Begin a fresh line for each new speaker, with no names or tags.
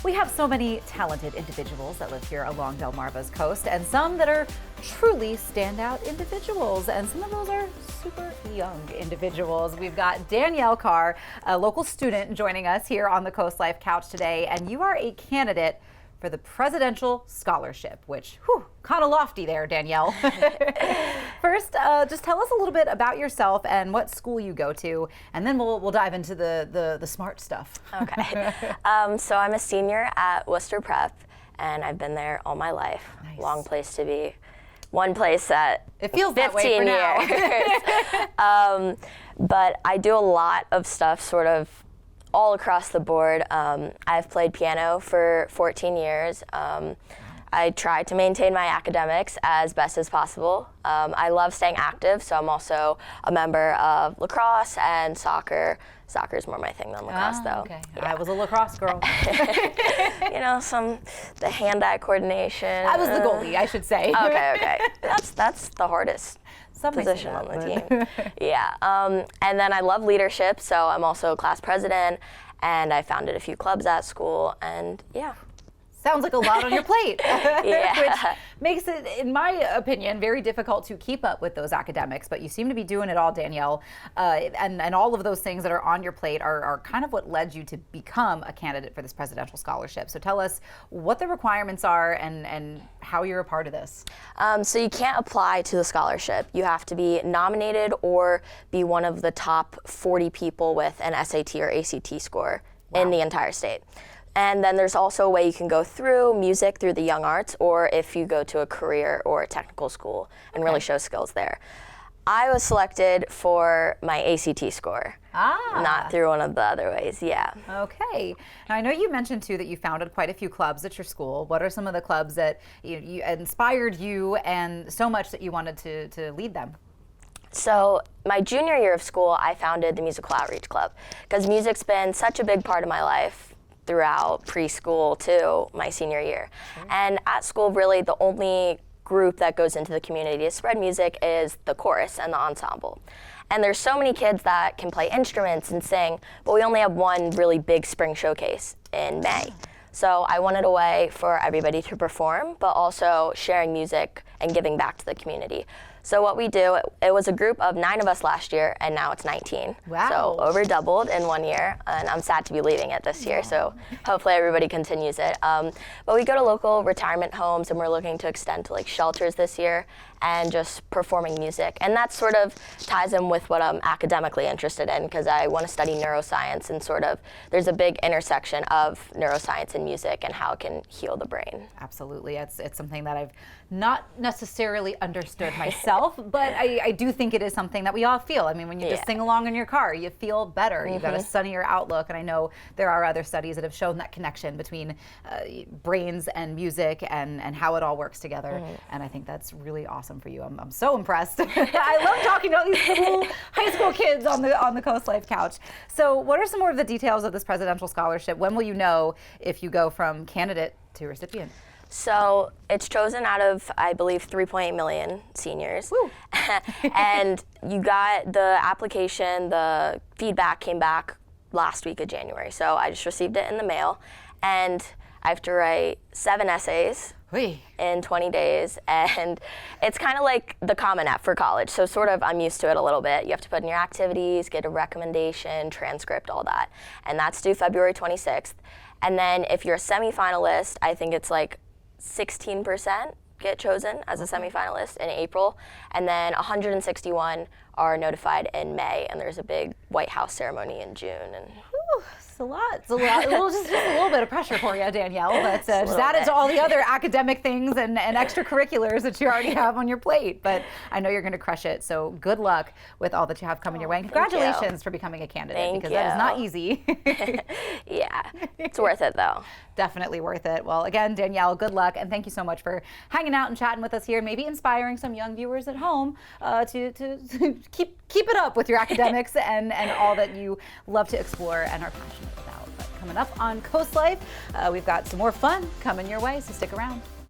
We have so many talented individuals that live here along Delmarva's coast, and some that are truly standout individuals, and some of those are super young individuals. We've got Danielle Carr, a local student, joining us here on the CoastLife couch today, and you are a candidate for the Presidential Scholarship, which, kind of lofty there, Danielle. First, just tell us a little bit about yourself and what school you go to, and then we'll dive into the smart stuff.
Okay. So I'm a senior at Worcester Prep, and I've been there all my life.
Nice.
Long place to be. One place that
it feels
15
that way for
now. But I do a lot of stuff sort of all across the board. I've played piano for 14 years. I try to maintain my academics as best as possible. I love staying active, so I'm also a member of lacrosse and soccer. Soccer is more my thing than lacrosse, though.
Okay.
Yeah.
I was a lacrosse girl.
You know, the hand-eye coordination.
I was the goalie, I should say.
Okay. That's the hardest position on the team. Yeah. And then I love leadership, so I'm also class president, and I founded a few clubs at school, and yeah.
Sounds like a lot on your plate.
Yeah.
Which makes it, in my opinion, very difficult to keep up with those academics, but you seem to be doing it all, Danielle. And all of those things that are on your plate are kind of what led you to become a candidate for this presidential scholarship. So tell us what the requirements are and how you're a part of this.
So you can't apply to the scholarship. You have to be nominated or be one of the top 40 people with an SAT or ACT score in the entire state. And then there's also a way you can go through music through the young arts, or if you go to a career or a technical school and really show skills there. I was selected for my ACT score, not through one of the other ways, yeah.
Okay. Now, I know you mentioned, too, that you founded quite a few clubs at your school. What are some of the clubs that you inspired you and so much that you wanted to lead them?
So my junior year of school, I founded the Musical Outreach Club, because music's been such a big part of my life throughout preschool to my senior year. And at school, really the only group that goes into the community to spread music is the chorus and the ensemble. And there's so many kids that can play instruments and sing, but we only have one really big spring showcase in May. So I wanted a way for everybody to perform, but also sharing music and giving back to the community. So what we do, it was a group of 9 of us last year, and now it's 19.
Wow.
So over doubled in 1 year, and I'm sad to be leaving it this year, so hopefully everybody continues it. But we go to local retirement homes, and we're looking to extend to like shelters this year, and just performing music. And that sort of ties in with what I'm academically interested in, because I want to study neuroscience, and sort of there's a big intersection of neuroscience and music and how it can heal the brain.
Absolutely. It's something that I've not necessarily understood myself, but I do think it is something that we all feel. I mean, when you just sing along in your car, you feel better. You've got a sunnier outlook, and I know there are other studies that have shown that connection between brains and music and how it all works together, and I think that's really awesome for you. I'm so impressed. I love talking to all these cool high school kids on the CoastLife couch. So what are some more of the details of this presidential scholarship? When will you know if you go from candidate to recipient?
So it's chosen out of, I believe, 3.8 million seniors. And you got the application, the feedback came back last week of January. So I just received it in the mail, and I have to write 7 essays in 20 days. And it's kind of like the Common App for college. So sort of I'm used to it a little bit. You have to put in your activities, get a recommendation, transcript, all that. And that's due February 26th. And then if you're a semifinalist, I think it's like 16% get chosen as a semifinalist in April, and then 161 are notified in May, and there's a big White House ceremony in June. And
it's a lot. It's a lot. Just a little bit of pressure for you, Danielle. But just add it to all the other academic things and extracurriculars that you already have on your plate. But I know you're going to crush it. So good luck with all that you have coming your way. And congratulations for becoming a candidate, because that is not easy.
Yeah, it's worth it though.
Definitely worth it. Well, again, Danielle, good luck, and thank you so much for hanging out and chatting with us here, and maybe inspiring some young viewers at home to keep it up with your academics and all that you love to explore and are passionate about. But coming up on CoastLife, we've got some more fun coming your way, so stick around.